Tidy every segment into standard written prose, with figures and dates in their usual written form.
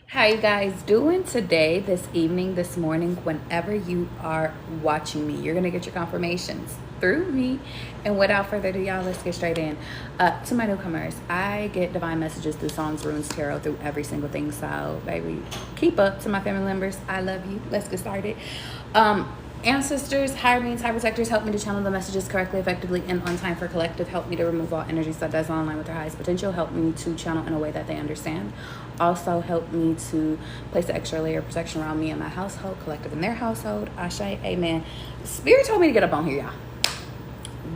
How you guys doing today, this evening, this morning, whenever you are watching me? You're gonna get your confirmations through me. And without further ado, y'all, let's get straight in. To my newcomers, I get divine messages through songs, runes, tarot, through every single thing. So, baby, keep up. To my family members, I love you. Let's get started. Ancestors, higher beings, high protectors, help me to channel the messages correctly, effectively, and on time for collective. Help me to remove all energies that does not align with their highest potential. Help me to channel in a way that they understand. Also, help me to place an extra layer of protection around me and my household, collective in their household. Ashe, amen. Spirit told me to get up on here, y'all.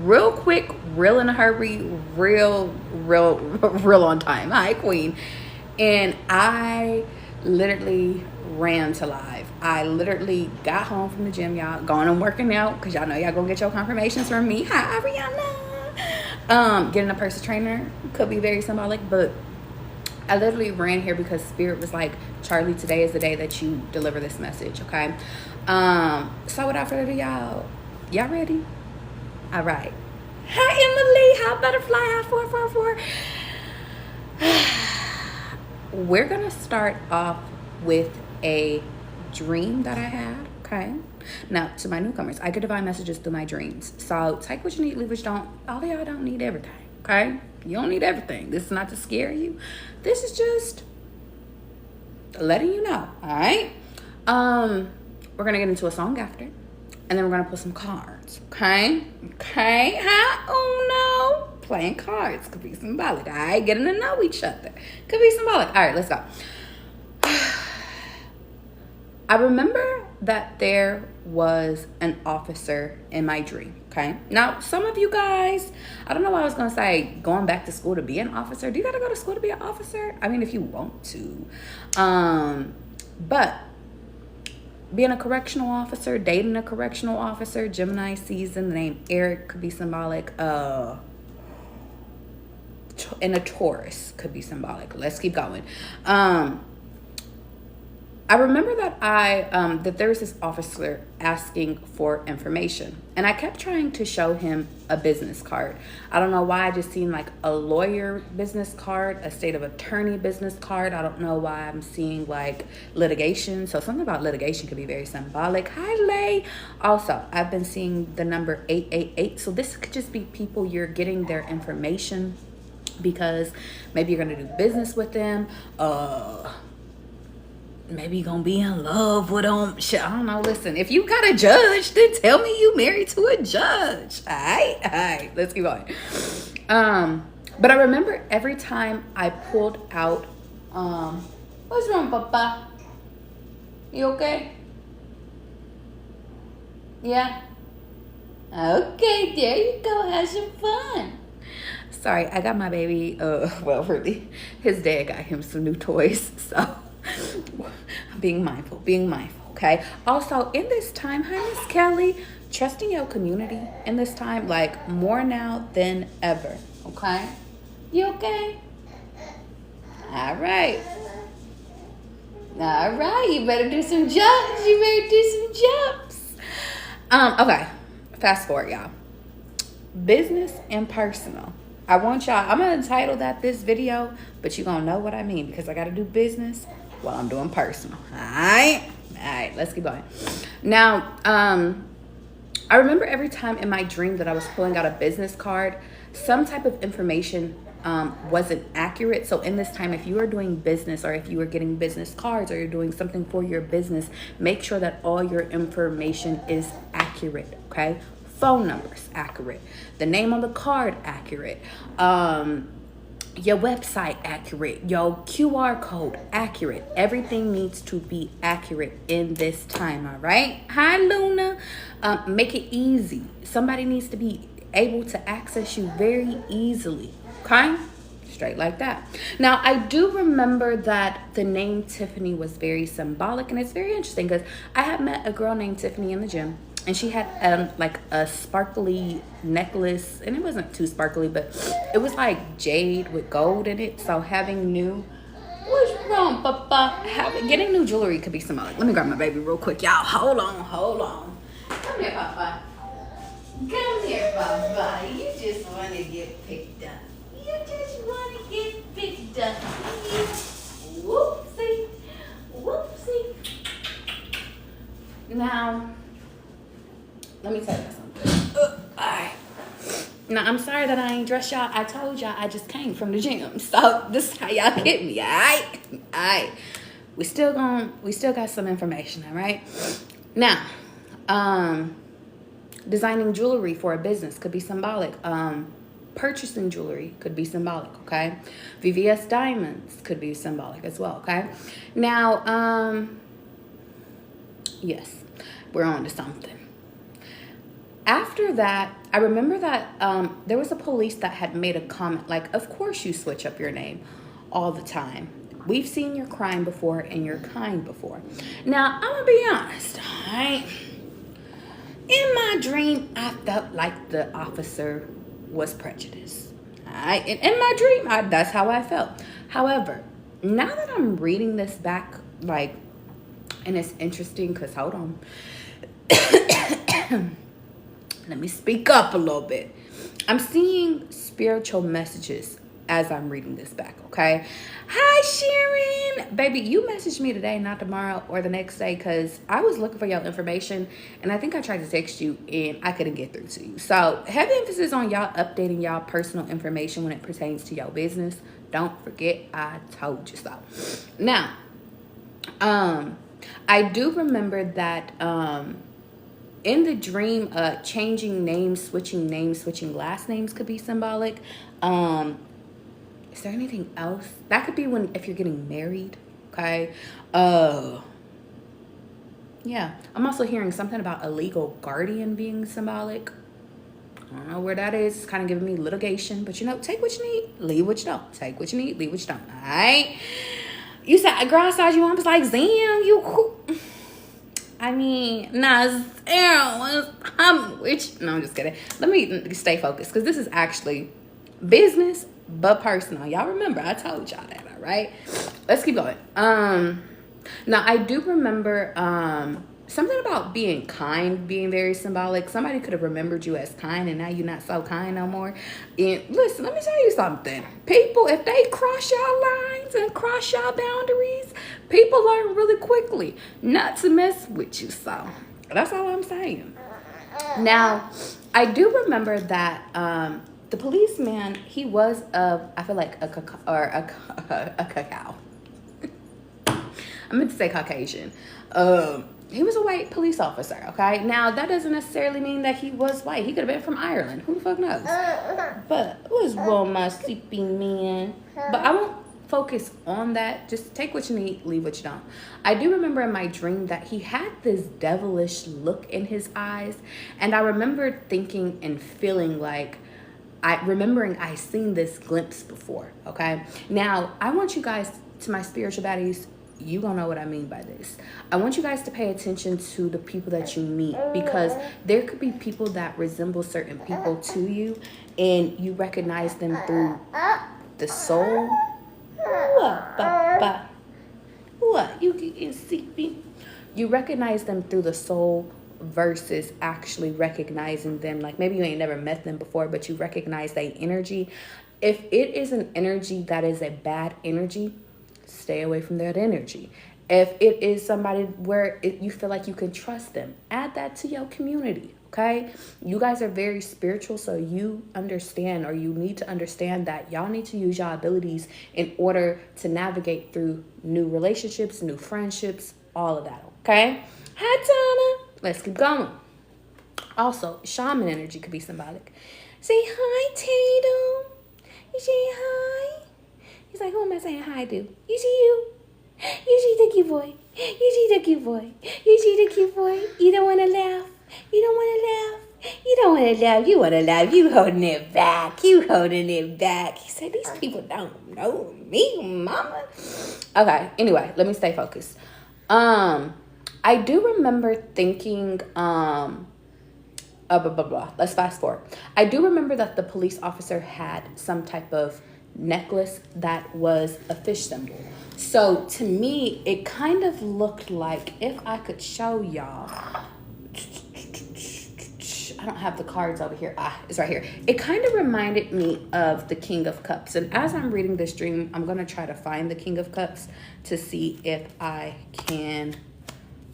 Real quick, real in a hurry, real on time. Hi, Queen. And I literally ran to live. I literally got home from the gym, y'all, going and working out, because y'all know y'all gonna get your confirmations from me. Hi, Ariana. Getting a personal trainer could be very symbolic, but I literally ran here because Spirit was like, Charlie, today is the day that you deliver this message, okay? So without further ado, y'all ready? All right. Hi, Emily. Hi, Butterfly. Hi, 444. We're going to start off with a dream that I had, okay? Now, to my newcomers, I get divine messages through my dreams. So take what you need, leave what you don't. All of y'all don't need everything, okay? You don't need everything. This is not to scare you. This is just letting you know, all right? We're going to get into a song after, and then we're going to pull some cards, okay? Okay? Hi, Uno. Playing cards could be symbolic, all right? Getting to know each other could be symbolic. All right, let's go. I remember that there was an officer in my dream, okay? Now, some of you guys, I don't know why I was going to say going back to school to be an officer. Do you got to go to school to be an officer? I mean, if you want to. But being a correctional officer, dating a correctional officer, Gemini season, the name Eric could be symbolic. And a Taurus could be symbolic. Let's keep going. I remember that that there was this officer asking for information, and I kept trying to show him a business card. I don't know why, I just seen like a lawyer business card, a state of attorney business card. I don't know why I'm seeing like litigation. So something about litigation could be very symbolic. Hi, Lay. Also, I've been seeing the number 888. So this could just be people you're getting their information because maybe you're going to do business with them. Maybe you're gonna be in love with them. Shit, I don't know. Listen, if you got a judge, then tell me you married to a judge. All right, let's keep going. But I remember every time I pulled out, what's wrong, Papa? You okay? Yeah. Okay, there you go. Have some fun. Sorry, I got my baby. Well, really, his dad got him some new toys, so. being mindful, okay? Also, in this time, hi, Miss Kelly, trusting your community in this time, like more now than ever, okay? You okay? All right, you better do some jumps. Okay, fast forward, y'all. Business and personal. I want y'all, I'm gonna title that this video, but you're gonna know what I mean because I gotta do business while I'm doing personal. All right, let's keep going. Now, I remember every time in my dream that I was pulling out a business card, some type of information wasn't accurate. So in this time, if you are doing business or if you are getting business cards or you're doing something for your business, make sure that all your information is accurate, okay? Phone numbers accurate, the name on the card accurate, your website accurate, your QR code accurate. Everything needs to be accurate in this time, all right? Hi, Luna. Make it easy. Somebody needs to be able to access you very easily, okay? Straight like that. Now, I do remember that the name Tiffany was very symbolic, and it's very interesting because I had met a girl named Tiffany in the gym. And she had like a sparkly necklace, and it wasn't too sparkly, but it was like jade with gold in it. So having new, what's wrong, Papa? Getting new jewelry could be symbolic. Let me grab my baby real quick, y'all. Hold on. Come here, Papa. Come here, Papa. You just want to get picked up. Whoopsie. Now, I'm sorry that I ain't dressed y'all. I told y'all I just came from the gym. So this is how y'all get me, all right? All right. We still got some information, all right? Now, designing jewelry for a business could be symbolic. Purchasing jewelry could be symbolic, okay? VVS diamonds could be symbolic as well, okay? Now, yes, we're on to something. After that, I remember that there was a police that had made a comment like, of course you switch up your name all the time. We've seen your crime before and your kind before. Now, I'm going to be honest, all right? In my dream, I felt like the officer was prejudiced. All right? In my dream, that's how I felt. However, now that I'm reading this back, like, and it's interesting because, hold on. Let me speak up a little bit. I'm seeing spiritual messages as I'm reading this back, okay? Hi, Sharon. Baby, you messaged me today, not tomorrow or the next day, because I was looking for your information, and I think I tried to text you, and I couldn't get through to you. So, heavy emphasis on y'all updating y'all personal information when it pertains to your business. Don't forget, I told you so. Now, I do remember that in the dream, changing names, switching last names could be symbolic. Is there anything else? That could be if you're getting married, okay? Yeah. I'm also hearing something about a legal guardian being symbolic. I don't know where that is. It's kind of giving me litigation. But, take what you need, leave what you don't. Take what you need, leave what you don't, all right? You said, girl, I saw you. I was like, Zam, you cool. I mean, nah, I'm with you. No, I'm just kidding. Let me stay focused because this is actually business but personal. Y'all remember, I told y'all that, all right? Let's keep going. Now, I do remember something about being kind being very symbolic. Somebody could have remembered you as kind, and now you're not so kind no more. And listen, let me tell you something. People, if they cross y'all lines and cross y'all boundaries, people learn really quickly not to mess with you. So that's all I'm saying. Now, I do remember that the policeman, he was I feel like a cacao. I meant to say Caucasian. He was a white police officer, okay? Now, that doesn't necessarily mean that he was white. He could have been from Ireland. Who the fuck knows? But what's wrong, my sleeping man? But I won't focus on that. Just take what you need, leave what you don't. I do remember in my dream that he had this devilish look in his eyes. And I remember thinking and feeling like, I seen this glimpse before, okay? Now, I want you guys, to my spiritual baddies, you gonna know what I mean by this. I want you guys to pay attention to the people that you meet, because there could be people that resemble certain people to you, and you recognize them through the soul. What? You getting sleepy? You recognize them through the soul versus actually recognizing them. Like, maybe you ain't never met them before, but you recognize their energy. If it is an energy that is a bad energy, stay away from that energy. If it is somebody where you feel like you can trust them, add that to your community, okay? You guys are very spiritual, so you understand, or you need to understand that y'all need to use y'all abilities in order to navigate through new relationships, new friendships, all of that, okay? Hi, Tana. Let's keep going. Also, shaman energy could be symbolic. Say hi, Tatum. You say hi. He's like, who am I saying hi to? You see you. You see the cute boy. You see the cute boy. You see the cute boy. You don't want to laugh. You don't want to laugh. You don't want to laugh. You want to laugh. You holding it back. You holding it back. He said, these people don't know me, mama. Okay, anyway, let me stay focused. I do remember thinking, blah, blah, blah. Let's fast forward. I do remember that the police officer had some type of necklace that was a fish symbol. So to me, it kind of looked like, if I could show y'all, I don't have the cards over here. It's right here. It kind of reminded me of the King of Cups. And as I'm reading this dream, I'm going to try to find the King of Cups to see if I can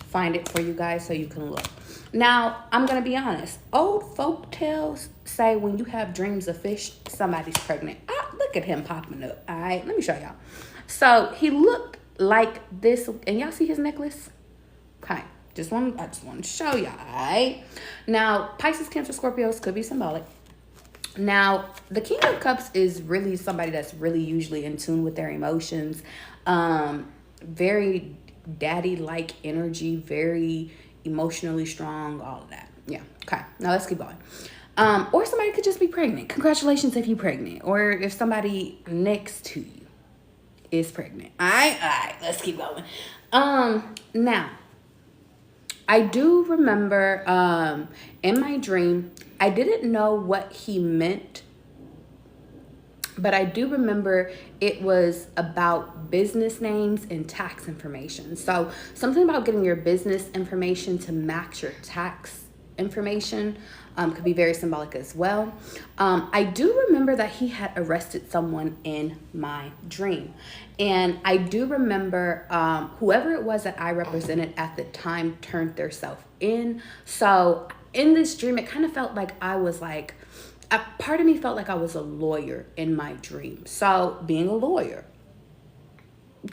find it for you guys so you can look. Now, I'm going to be honest. Old folk tales say when you have dreams of fish, somebody's pregnant. Look at him popping up. All right, let me show y'all. So he looked like this, and y'all see his necklace? Okay, I just want to show y'all. All right. Now, Pisces, Cancer, Scorpios could be symbolic. Now, the King of Cups is really somebody that's really usually in tune with their emotions. Very daddy-like energy, very emotionally strong, all of that. Yeah, okay. Now let's keep going. Or somebody could just be pregnant. Congratulations if you're pregnant. Or if somebody next to you is pregnant. All right, let's keep going. Now, I do remember in my dream, I didn't know what he meant, but I do remember it was about business names and tax information. So something about getting your business information to match your tax information could be very symbolic as well. I do remember that he had arrested someone in my dream. And I do remember whoever it was that I represented at the time turned their self in. So in this dream, it kind of felt like I was like, a part of me felt like I was a lawyer in my dream. So being a lawyer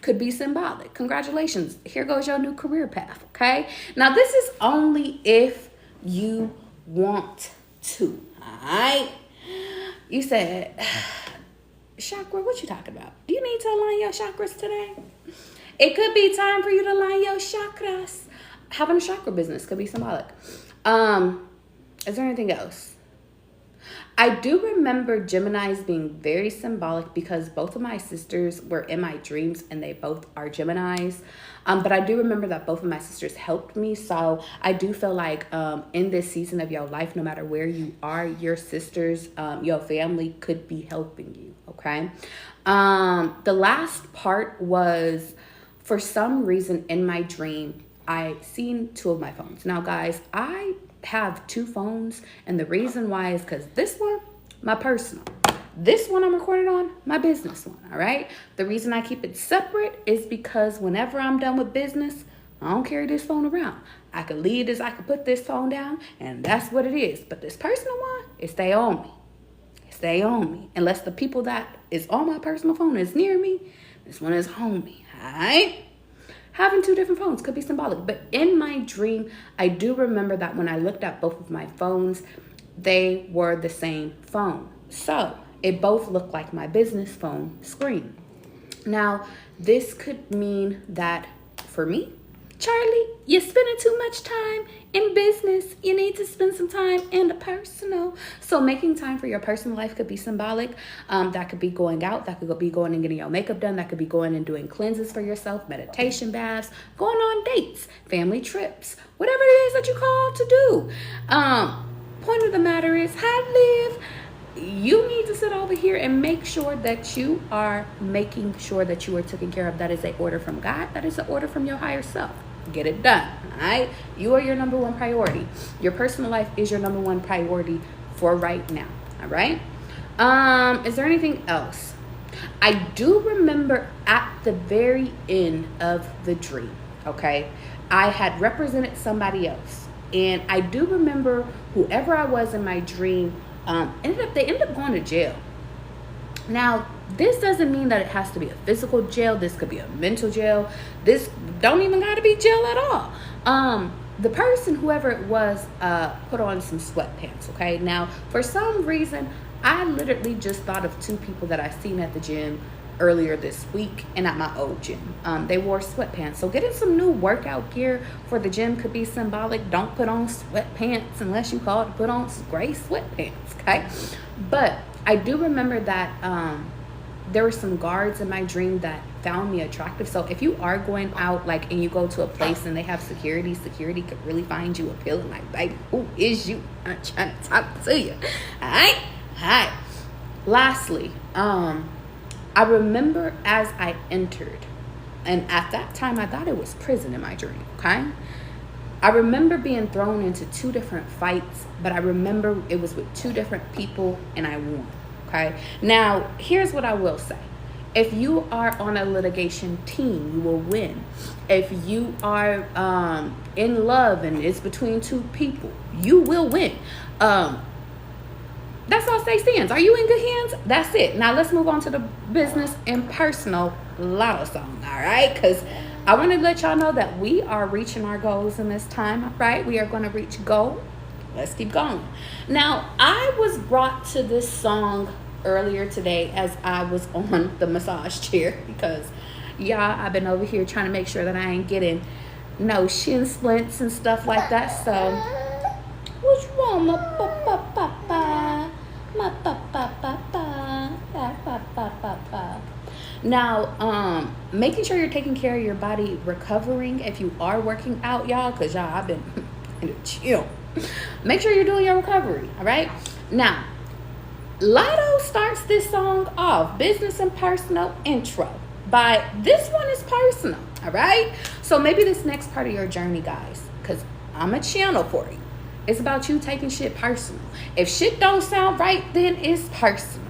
could be symbolic. Congratulations. Here goes your new career path. Okay. Now this is only if you want to. All right. You said, chakra, what you talking about? Do you need to align your chakras today? It could be time for you to align your chakras. Having a chakra business could be symbolic. Is there anything else? I do remember Geminis being very symbolic because both of my sisters were in my dreams and they both are Geminis. But I do remember that both of my sisters helped me. So I do feel like in this season of your life, no matter where you are, your sisters, your family could be helping you. Okay. The last part was, for some reason in my dream, I seen two of my phones. Now, guys, I have two phones, and the reason why is because this one, my personal. This one I'm recording on, my business one, all right? The reason I keep it separate is because whenever I'm done with business, I don't carry this phone around. I could leave this, I could put this phone down, and that's what it is. But this personal one, it stay on me. It stay on me. Unless the people that is on my personal phone is near me, this one is on me, all right? Having two different phones could be symbolic. But in my dream, I do remember that when I looked at both of my phones, they were the same phone. So it both looked like my business phone screen. Now, this could mean that for me, Charlie, you're spending too much time in business. You need to spend some time in the personal. So making time for your personal life could be symbolic. That could be going out. That could be going and getting your makeup done. That could be going and doing cleanses for yourself, meditation baths, going on dates, family trips, whatever it is that you call to do. Point of the matter is, live. You need to sit over here and make sure that you are making sure that you are taken care of. That is an order from God. That is an order from your higher self. Get it done. All right. You are your number one priority. Your personal life is your number one priority for right now. All right. Is there anything else? I do remember at the very end of the dream, okay, I had represented somebody else. And I do remember whoever I was in my dream, they ended up going to jail. Now, this doesn't mean that it has to be a physical jail. This could be a mental jail. This don't even got to be jail at all. The person, whoever it was, put on some sweatpants, okay? Now, for some reason, I literally just thought of two people that I seen at the gym earlier this week and at my old gym. They wore sweatpants. So getting some new workout gear for the gym could be symbolic. Don't put on sweatpants unless you call it to put on gray sweatpants, okay? But I do remember that there were some guards in my dream that found me attractive. So if you are going out, like, and you go to a place and they have security could really find you appealing. Like, baby, who is you? I'm trying to talk to you. All right. Lastly, I remember as I entered, and at that time I thought it was prison in my dream, okay? I remember being thrown into two different fights, but I remember it was with two different people and I won, okay? Now, here's what I will say. If you are on a litigation team, you will win. If you are in love and it's between two people, you will win. That's all stay stands. Are you in good hands? That's it. Now let's move on to the business and personal lotto song. All right, because I want to let y'all know that we are reaching our goals in this time. All right, we are going to reach goal. Let's keep going. Now, I was brought to this song earlier today as I was on the massage chair because, y'all, I've been over here trying to make sure that I ain't getting no shin splints and stuff like that. So, what's wrong, my papa? My papa. Now, making sure you're taking care of your body, recovering if you are working out, y'all, because y'all, I've been in the chill. Make sure you're doing your recovery, all right? Now, Lotto starts this song off, business and personal intro. By this one is personal, all right? So maybe this next part of your journey, guys, because I'm a channel for you. It's about you taking shit personal. If shit don't sound right, then it's personal.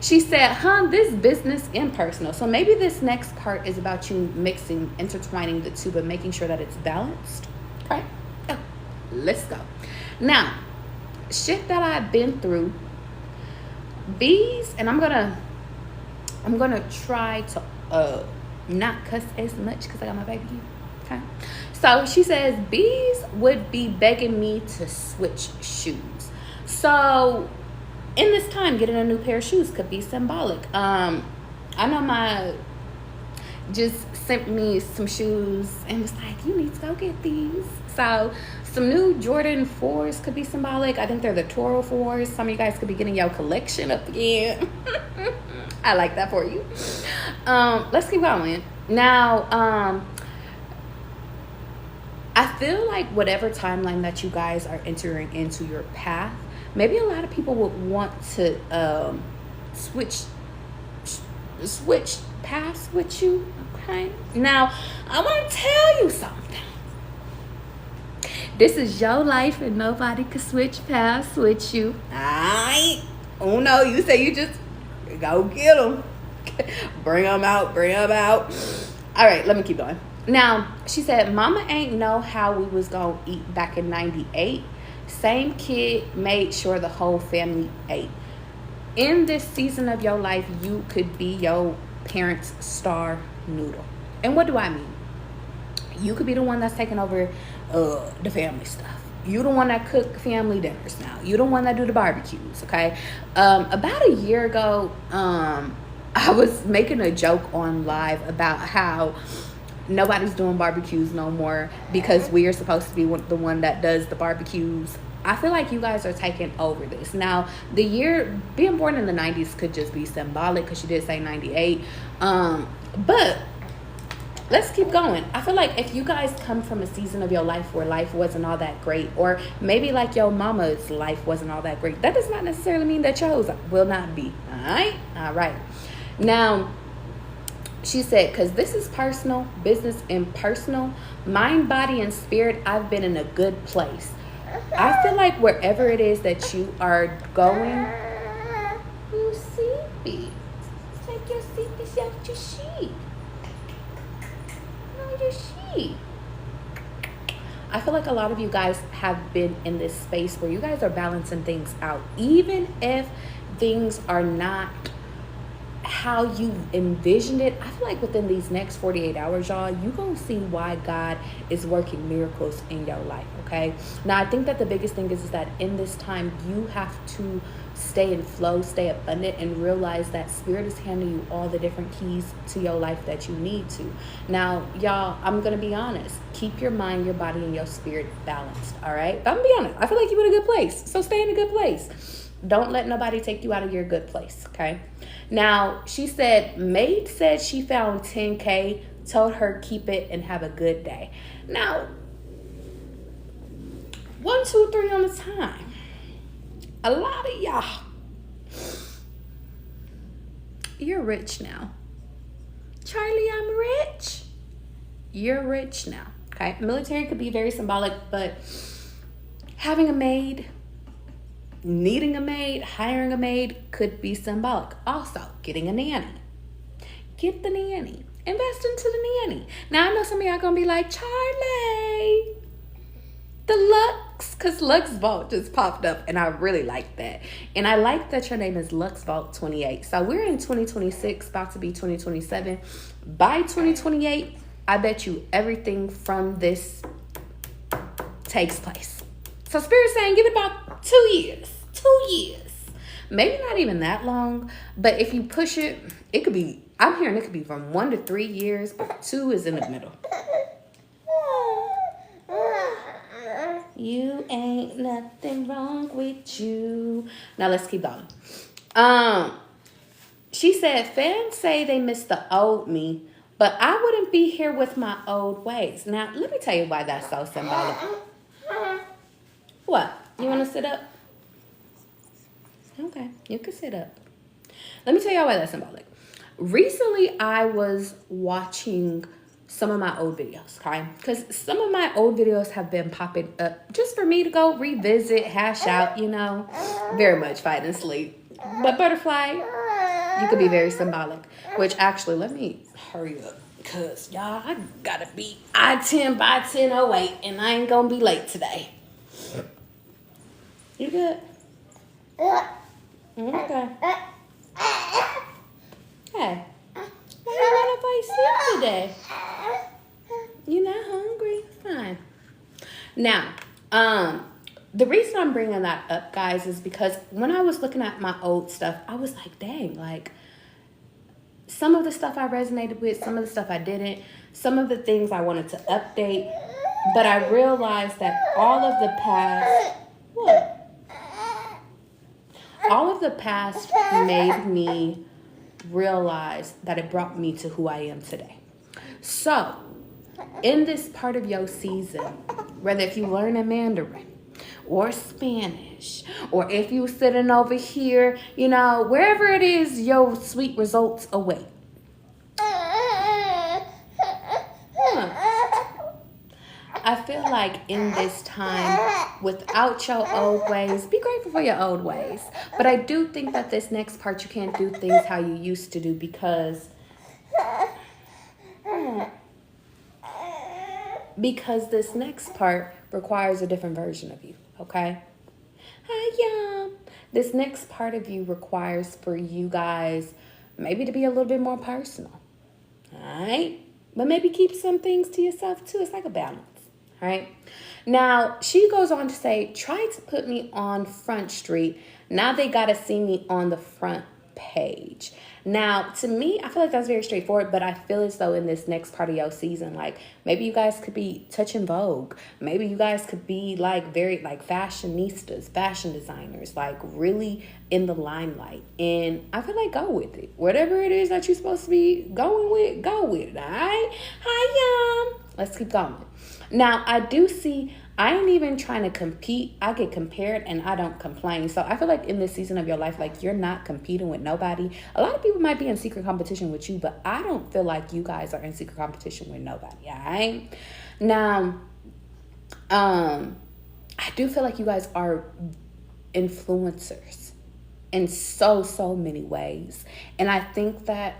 She said, this business and personal. So maybe this next part is about you mixing, intertwining the two, but making sure that it's balanced, okay? Let's go. Now, shit that I've been through, bees, and I'm gonna try to not cuss as much because I got my baby here. Okay. So she says bees would be begging me to switch shoes. So in this time, getting a new pair of shoes could be symbolic. I know my just sent me some shoes and was like, you need to go get these. So some new Jordan 4s could be symbolic. I think they're the Toro 4s. Some of you guys could be getting your collection up again. I like that for you. Let's keep going. Now, I feel like whatever timeline that you guys are entering into your path, maybe a lot of people would want to switch paths with you. Okay. Now, I want to tell you something. This is your life and nobody can switch paths with you. Oh no, you say you just go get them. Bring them out. All right, let me keep going. Now, she said, mama ain't know how we was going to eat back in 98. Same kid made sure the whole family ate. In this season of your life, you could be your parents' star noodle. And what do I mean? You could be the one that's taking over the family stuff. You the one that cook family dinners now. You the one that do the barbecues, okay? About a year ago, I was making a joke on live about how nobody's doing barbecues no more because we are supposed to be the one that does the barbecues. I feel like you guys are taking over this. Now, the year, being born in the 90s could just be symbolic because she did say 98. But let's keep going. I feel like if you guys come from a season of your life where life wasn't all that great, or maybe like your mama's life wasn't all that great, that does not necessarily mean that yours will not be. All right. Now, she said, because this is personal, business and personal, mind, body, and spirit, I've been in a good place. I feel like wherever it is that you are going, you sleepy. Take your sleepy out your sheet. No, your sheet. I feel like a lot of you guys have been in this space where you guys are balancing things out. Even if things are not how you envisioned it, I feel like within these next 48 hours, y'all, you're going to see why God is working miracles in your life, okay? Now, I think that the biggest thing is that in this time, you have to stay in flow, stay abundant, and realize that Spirit is handing you all the different keys to your life that you need to. Now, y'all, I'm going to be honest. Keep your mind, your body, and your spirit balanced, all right? But I'm going to be honest. I feel like you're in a good place, so stay in a good place. Don't let nobody take you out of your good place, okay? Now, she said, maid said she found 10K, told her keep it and have a good day. Now, 1, 2, 3 on the time. A lot of y'all, you're rich now. Charlie, I'm rich. You're rich now, okay? Military could be very symbolic, but having a maid, needing a maid, hiring a maid could be symbolic. Also, getting a nanny. Get the nanny. Invest into the nanny. Now, I know some of y'all gonna be like, Charlie, The Lux, because Lux Vault just popped up, and I really like that. And I like that your name is Lux Vault 28. So we're in 2026, about to be 2027. By 2028, I bet you everything from this takes place. So Spirit's saying give it about 2 years. 2 years. Maybe not even that long, but if you push it, it could be, I'm hearing it could be from 1 to 3 years, but 2 is in the middle. You ain't nothing wrong with you. Now let's keep going. She said, fans say they miss the old me, but I wouldn't be here with my old ways. Now, let me tell you why that's so symbolic. What? You want to sit up? Okay, you can sit up. Let me tell y'all why that's symbolic. Recently, I was watching some of my old videos, okay? Because some of my old videos have been popping up just for me to go revisit, hash out, you know. Very much fight and sleep. But Butterfly, you could be very symbolic. Which actually, let me hurry up. Because, y'all, I gotta be I-10 by 10:08. And I ain't gonna be late today. You good? Okay. Hey. Why you not nobody sleep today? You not hungry? Fine. Now, the reason I'm bringing that up, guys, is because when I was looking at my old stuff, I was like, dang, like, some of the stuff I resonated with, some of the stuff I didn't, some of the things I wanted to update, but I realized that all of the past made me realize that it brought me to who I am today. So, in this part of your season, whether if you learn a Mandarin or Spanish, or if you sitting over here, you know, wherever it is, your sweet results await. I feel like in this time, without your old ways, be grateful for your old ways. But I do think that this next part, you can't do things how you used to do because this next part requires a different version of you, okay? Hi, y'all. This next part of you requires for you guys maybe to be a little bit more personal, all right? But maybe keep some things to yourself too. It's like a balance. All right. Now, she goes on to say, try to put me on Front Street. Now they got to see me on the front page. Now, to me, I feel like that's very straightforward, but I feel as though in this next part of your season, like maybe you guys could be touching Vogue. Maybe you guys could be like very like fashionistas, fashion designers, like really in the limelight. And I feel like go with it. Whatever it is that you're supposed to be going with, go with it. All right. Hi, y'all. Let's keep going. Now, I do see, I ain't even trying to compete. I get compared and I don't complain. So I feel like in this season of your life, like you're not competing with nobody. A lot of people might be in secret competition with you, but I don't feel like you guys are in secret competition with nobody. All right. Now, I do feel like you guys are influencers in so many ways. And I think that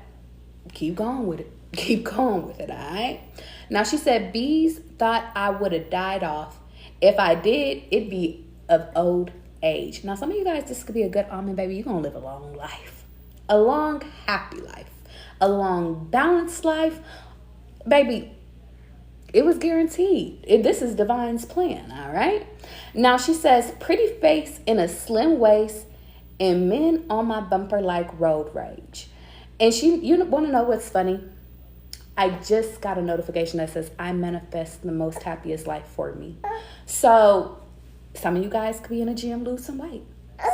keep going with it. Keep going with it, all right? Now, she said, bees thought I would have died off. If I did, it'd be of old age. Now, some of you guys, this could be a good omen, baby. You're going to live a long life. A long, happy life. A long, balanced life. Baby, it was guaranteed. This is divine's plan, all right? Now, she says, pretty face in a slim waist and men on my bumper like road rage. And you want to know what's funny? I just got a notification that says I manifest the most happiest life for me. So some of you guys could be in a gym, lose some weight.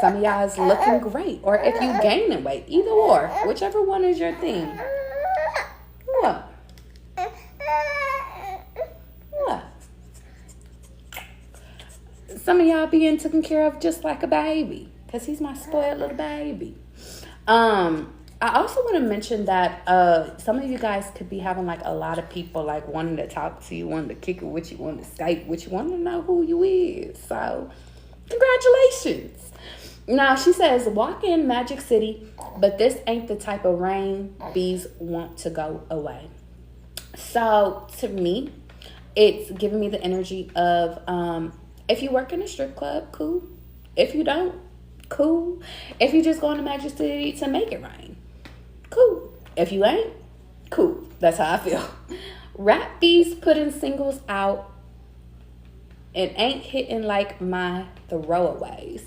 Some of y'all is looking great. Or if you gaining weight, either or, whichever one is your thing. What? What? Some of y'all being taken care of just like a baby. Because he's my spoiled little baby. I also want to mention that some of you guys could be having like a lot of people like wanting to talk to you, wanting to kick it with you, wanting to Skype with you, wanting to know who you is. So, congratulations. Now, she says, walk in Magic City, but this ain't the type of rain bees want to go away. So, to me, it's giving me the energy of If you work in a strip club, cool. If you don't, cool. If you just going to Magic City to make it rain, cool. If you ain't, cool. That's how I feel. Rap beefs putting singles out and ain't hitting like my throwaways.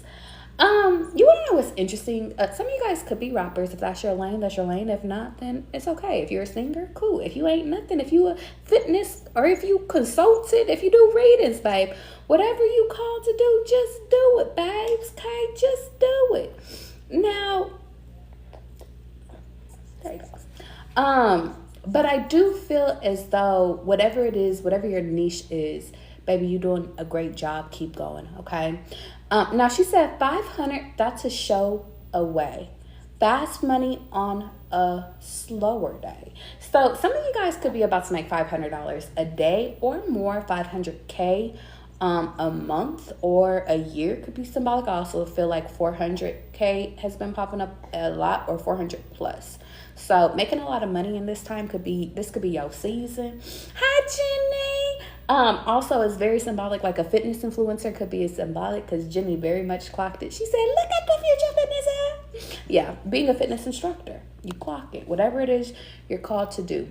You wanna know what's interesting? Some of you guys could be rappers. If that's your lane, that's your lane. If not, then it's okay. If you're a singer, cool. If you ain't nothing, if you a fitness or if you consulted, if you do readings, babe, whatever you called to do, just do it, babes. Okay, just do it. Now, there you go. But I do feel as though whatever it is, whatever your niche is, baby, you're doing a great job. Keep going, okay? Now, she said 500, that's a show away. Fast money on a slower day. So some of you guys could be about to make $500 a day or more, 500K a month or a year could be symbolic. I also feel like 400K has been popping up a lot, or 400 plus. So making a lot of money in this time could be your season. Hi, Jenny. Also it's very symbolic, like a fitness influencer could be symbolic because Jenny very much clocked it. She said, look at the future fitness. Yeah, being a fitness instructor, you clock it. Whatever it is you're called to do.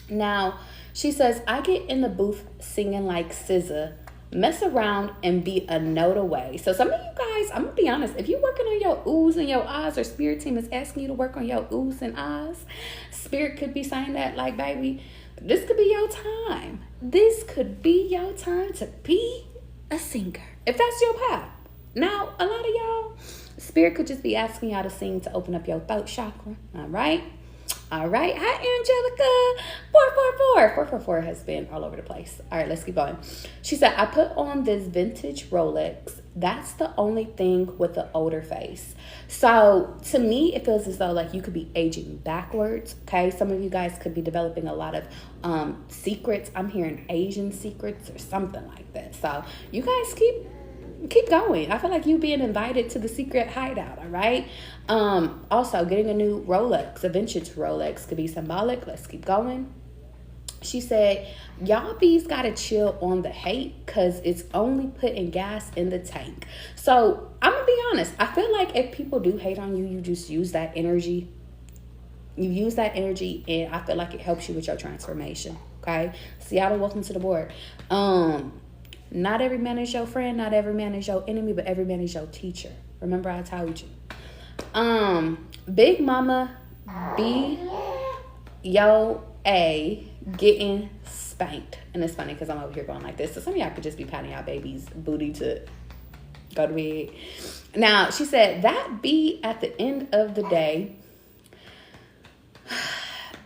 Now, she says, I get in the booth singing like SZA, mess around and be a note away. So some of you guys, I'm gonna be honest, if you're working on your oohs and your ahs, or spirit team is asking you to work on your oohs and ahs, spirit could be saying that like, baby, this could be your time. This could be your time to be a singer, if that's your path. Now, a lot of y'all, spirit could just be asking y'all to sing to open up your throat chakra. All right. Hi, Angelica. 444 has been all over the place. All right, let's keep going. She said, I put on this vintage Rolex. That's the only thing with the older face. So to me, it feels as though like you could be aging backwards. Okay, some of you guys could be developing a lot of secrets. I'm hearing Asian secrets or something like that. So you guys keep going. I feel like you being invited to the secret hideout. All right. Also getting a new Rolex, a vintage Rolex could be symbolic. Let's keep going. She said, y'all bees gotta chill on the hate because it's only putting gas in the tank. So I'm gonna be honest. I feel like if people do hate on you, you just use that energy. You use that energy, and I feel like it helps you with your transformation. Okay. Seattle, welcome to the board. Not every man is your friend, not every man is your enemy, but every man is your teacher. Remember I told you. Big Mama B Yo A getting spanked. And it's funny because I'm over here going like this. So some of y'all could just be patting y'all baby's booty to go to bed. Now, she said, that be at the end of the day.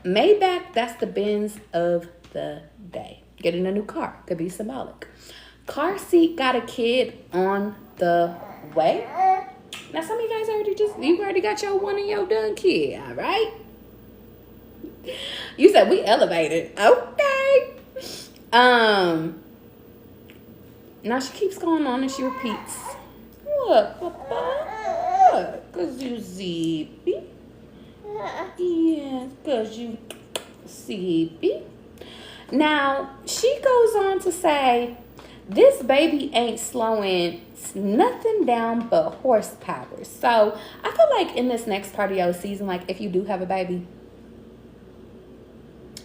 Maybach, that's the Benz of the day. Getting a new car could be symbolic. Car seat got a kid on the way. Now, some of you guys you already got your one and your done kid, all right? You said we elevated. Okay. Now she keeps going on and she repeats. What, Papa? What? Because you sleepy. Yes, because you sleepy. Now, she goes on to say, this baby ain't slowing nothing down but horsepower. So I feel like in this next part of your season, like if you do have a baby,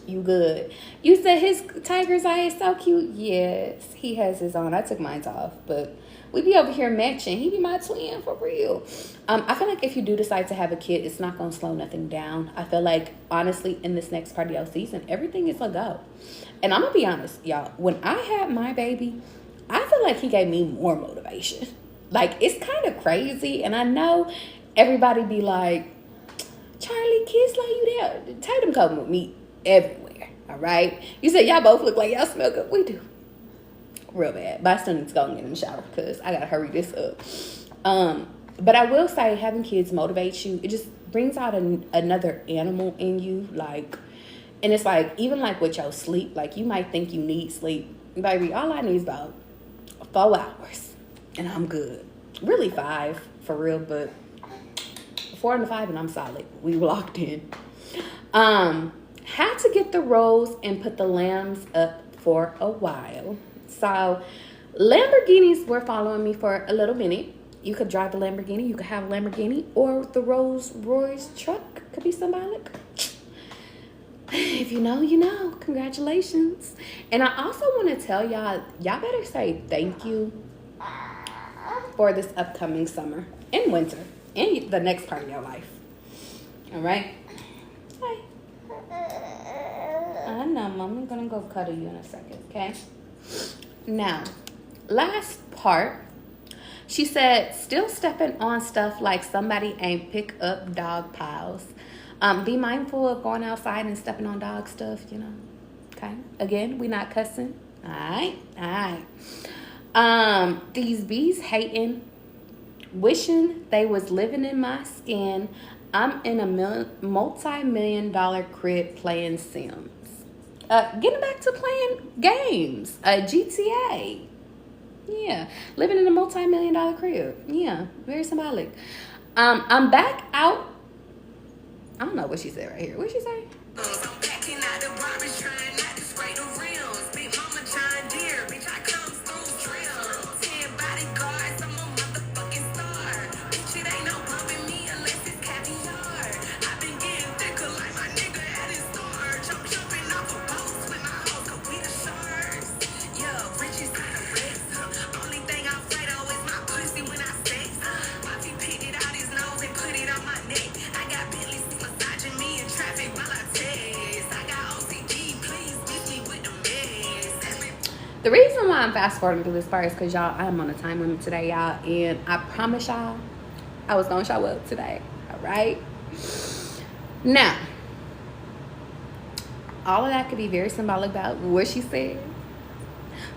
you good. You said his tiger's eye is so cute. Yes, he has his own. I took mine off, but we be over here matching. He be my twin for real. I feel like if you do decide to have a kid, it's not going to slow nothing down. I feel like, honestly, in this next part of your season, everything is a go. And I'm going to be honest, y'all. When I had my baby, I feel like he gave me more motivation. Like, it's kind of crazy. And I know everybody be like, Charlie, kids slow you down. Tatum come with me everywhere, all right? You said y'all both look like y'all smell good. We do. Real bad. But I still need to go and get in the shower because I got to hurry this up. But I will say having kids motivates you. It just brings out another animal in you. Like, and it's like, even like with your sleep, like you might think you need sleep. Baby, all I need is about 4 hours and I'm good. Really 5 for real, but 4 and 5 and I'm solid. We locked in. Had to get the rolls and put the lambs up for a while. So Lamborghinis were following me for a little minute. You could drive a Lamborghini, you could have a Lamborghini, or the Rolls Royce truck could be symbolic. If you know, you know. Congratulations. And I also want to tell y'all better say thank you for this upcoming summer and winter and the next part of your life. All right? Hi. I know, Mom. I'm going to go cuddle you in a second, okay? Now, last part. She said, still stepping on stuff like somebody ain't pick up dog piles. Be mindful of going outside and stepping on dog stuff, you know. Okay. Again, we not cussing. All right. These bees hating, wishing they was living in my skin. I'm in a multi-million-dollar crib playing Sims. Getting back to playing games. GTA. Yeah. Living in a multi-million-dollar crib. Yeah. Very symbolic. I'm back out. I don't know what she said right here. What did she say? I'm backing out the barbers trying not to spray the rims. Big mama John Deere, bitch, I come through drill. 10 bodyguards, I'm a motherfucking star. Bitch, it ain't no bumping me unless it's caviar. I've been getting thicker like my nigga at his store. Jumping off a boat with my hoes go be the sharks. Yeah, riches got a wreck. Only thing I'm afraid of is my pussy when I sex. Wifey picked it out his nose and put it on my neck. I got Bentley massaging me in traffic while I text. I got OCD, please beat me with the mess. The reason why I'm fast forwarding through this part is because y'all, I'm on a time limit today, y'all, and I promise y'all I was gonna show up today. All right. Now, all of that could be very symbolic about what she said.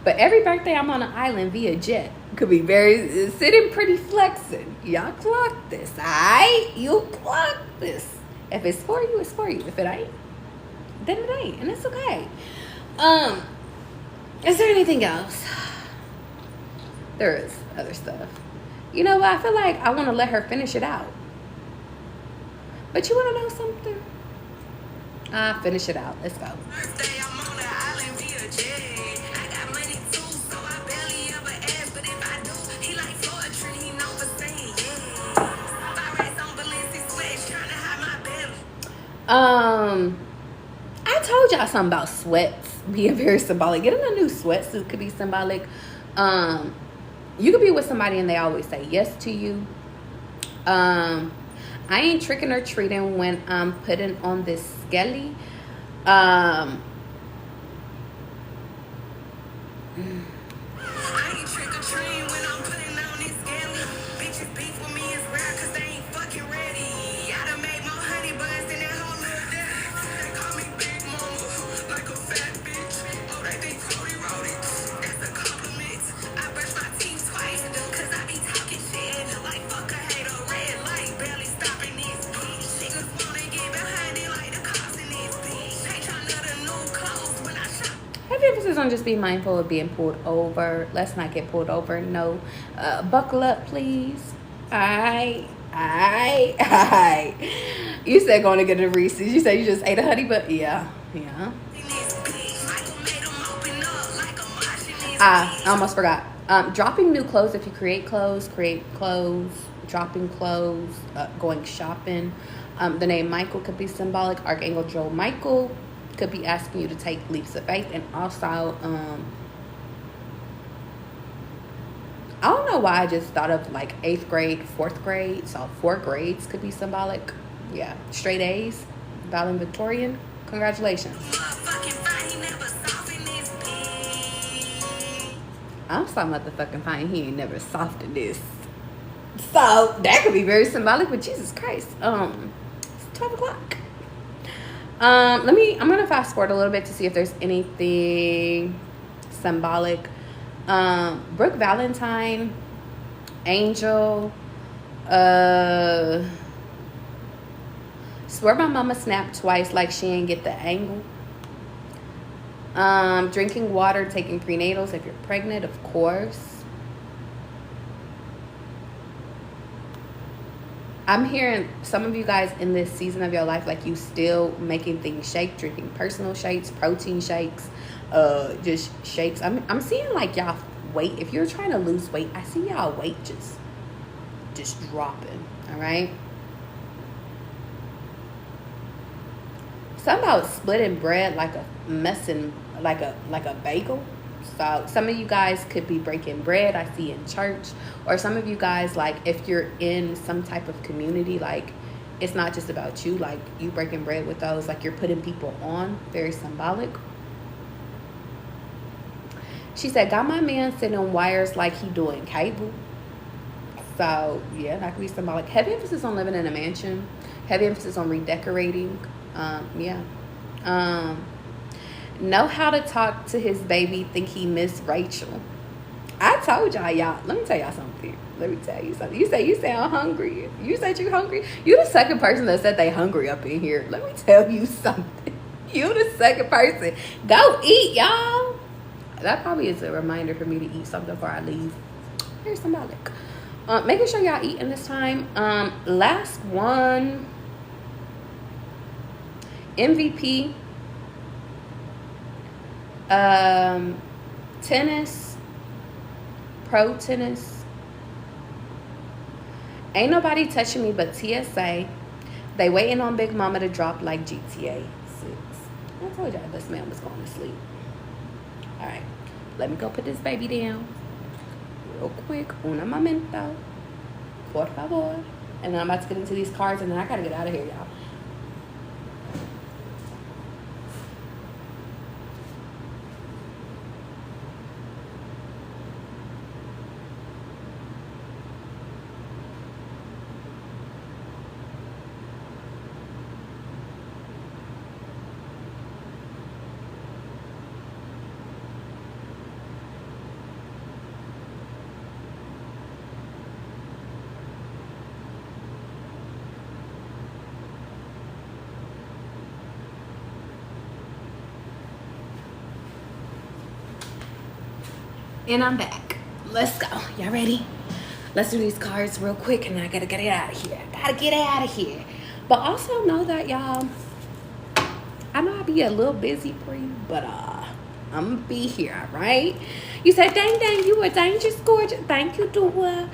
But every birthday I'm on an island via jet could be very sitting pretty flexing. Y'all clock this, all right? You clock this. If it's for you, it's for you. If it ain't, then it ain't, and it's okay. Is there anything else? There is other stuff. You know what? I feel like I want to let her finish it out. But you want to know something? Finish it out. Let's go. Birthday, I'm on the island via jet. I got money too, so I barely ever ask. But if I do, he like poetry, he know for saying yeah. I rest on Balenci sweats, trying to hide my belly. I told y'all something about sweats being very symbolic. Getting a new sweatsuit could be symbolic. You could be with somebody and they always say yes to you. I ain't tricking or treating when I'm putting on this skelly. I ain't trick or treating when I'm putting on this skelly. Bitches beef with me is rare cause they ain't fucking ready. I done made more honey buns than that whole little daddy. They call me Big Mama, like a fat bitch. Oh, they think Cody wrote it. That's a compliment. I brush my teeth twice cause I be talking shit. Like fuck a hater, red light, barely stopping this bitch. Niggas wanna get behind it like the cops in this bitch. They tryna the new clothes when I shop. Heavy emphasis on just be mindful of being pulled over. Let's not get pulled over. No. Buckle up, please. Aight. You said going to get a Reese's. You said you just ate a honey, but yeah. I almost forgot. Dropping new clothes. If you create clothes, dropping clothes, going shopping. The name Michael could be symbolic. Archangel Joe Michael could be asking you to take leaps of faith. And also, I don't know why I just thought of like 8th grade, 4th grade. So 4 grades could be symbolic. Yeah, straight A's, valedictorian. Congratulations. I'm so motherfucking fine. He ain't never softened this. So that could be very symbolic, but Jesus Christ. It's 12 o'clock. I'm gonna fast forward a little bit to see if there's anything symbolic. Brooke Valentine, Angel, swear my mama snapped twice like she ain't get the angle. Drinking water, taking prenatals if you're pregnant, of course. I'm hearing some of you guys in this season of your life, like you still making things shake, drinking personal shakes, protein shakes, just shakes. I'm seeing like y'all weight, if you're trying to lose weight, I see y'all weight just dropping. All right. Something about splitting bread like a messing like a bagel. So some of you guys could be breaking bread, I see, in church. Or some of you guys, like, if you're in some type of community, like, it's not just about you, like, you breaking bread with those, like, you're putting people on. Very symbolic. She said, got my man sitting on wires like he doing cable. So yeah, that could be symbolic. Heavy emphasis on living in a mansion. Heavy emphasis on redecorating. Yeah. Know how to talk to his baby. Think he miss Rachel. I told y'all. Let me tell y'all something. Let me tell you something. You say I'm hungry. You said you hungry. You the second person that said they hungry up in here. Let me tell you something. You the second person. Go eat, y'all. That probably is a reminder for me to eat something before I leave. Here's symbolic. Making sure y'all eating this time. Last one. MVP. Tennis. Pro tennis. Ain't nobody touching me but TSA. They waiting on Big Mama to drop like GTA 6. I told y'all this man was going to sleep. All right. Let me go put this baby down. Real quick. Un momento. Por favor. And then I'm about to get into these cards and then I got to get out of here, y'all. And I'm back. Let's go. Y'all ready? Let's do these cards real quick and then I gotta get it out of here. But also know that, y'all, I know I'll be a little busy for you, but I'm gonna be here, all right? You said, dang, you were dangerous, gorgeous. Thank you, Dua.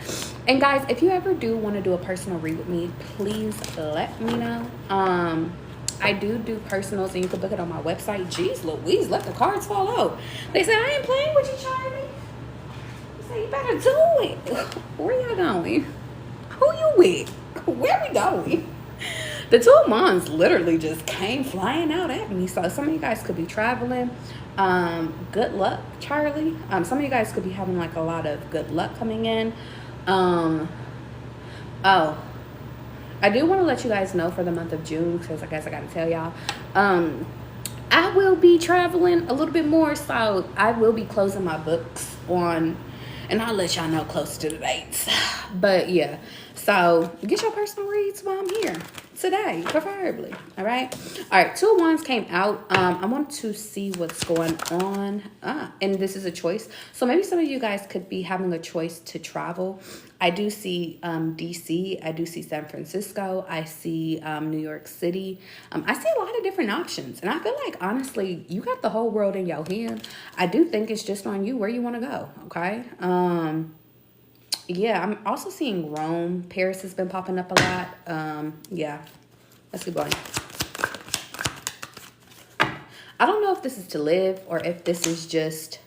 And guys, if you ever do want to do a personal read with me, please let me know. I do personals and you can book it on my website. Jeez Louise, let the cards fall out. They said, I ain't playing with you, Charlie. You better do it. Where y'all going? Who you with? Where we going? The two of Wands literally just came flying out at me. So some of you guys could be traveling. Good luck, Charlie. Some of you guys could be having like a lot of good luck coming in. Oh, I do want to let you guys know for the month of June, because I guess I got to tell y'all. I will be traveling a little bit more, so I will be closing my books on. And I'll let y'all know close to the dates. But yeah, so get your personal reads while I'm here today, preferably. All right. Two of Wands came out. I want to see what's going on. And this is a choice. So maybe some of you guys could be having a choice to travel. I do see DC. I do see San Francisco. I see New York City. I see a lot of different options. And I feel like, honestly, you got the whole world in your hand. I do think it's just on you where you want to go. Okay. Yeah, I'm also seeing Rome. Paris has been popping up a lot. Yeah, let's keep going. I don't know if this is to live or if this is just,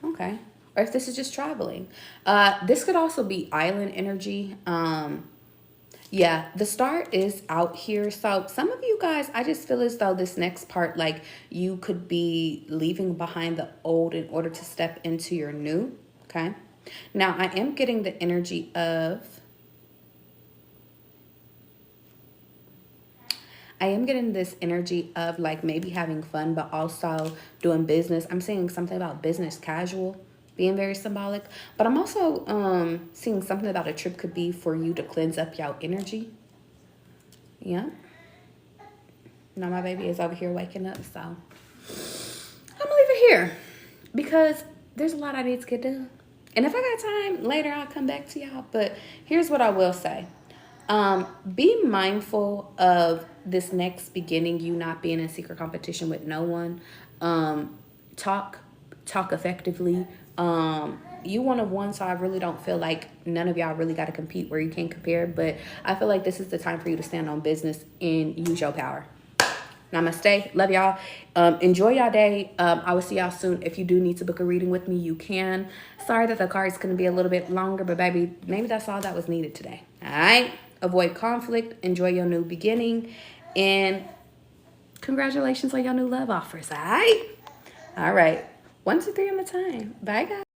okay. Or if this is just traveling. This could also be island energy. Yeah, the start is out here. So some of you guys, I just feel as though this next part, like you could be leaving behind the old in order to step into your new, okay? Now, I am getting the energy of, like maybe having fun, but also doing business. I'm seeing something about business casual being very symbolic, but I'm also seeing something about a trip could be for you to cleanse up your energy. Yeah. Now my baby is over here waking up, so I'm gonna leave it here because there's a lot I need to get done. And if I got time later, I'll come back to y'all. But here's what I will say. Be mindful of this next beginning, you not being in secret competition with no one. Talk effectively. You one of one, so I really don't feel like none of y'all really got to compete where you can't compare. But I feel like this is the time for you to stand on business and use your power. Namaste. Love y'all. Enjoy y'all day. I will see y'all soon. If you do need to book a reading with me, you can. Sorry that the card is going to be a little bit longer, but baby, maybe that's all that was needed today. All right. Avoid conflict. Enjoy your new beginning. And congratulations on your new love offers. All right. All right. 1, 2, 3 on the time. Bye, guys.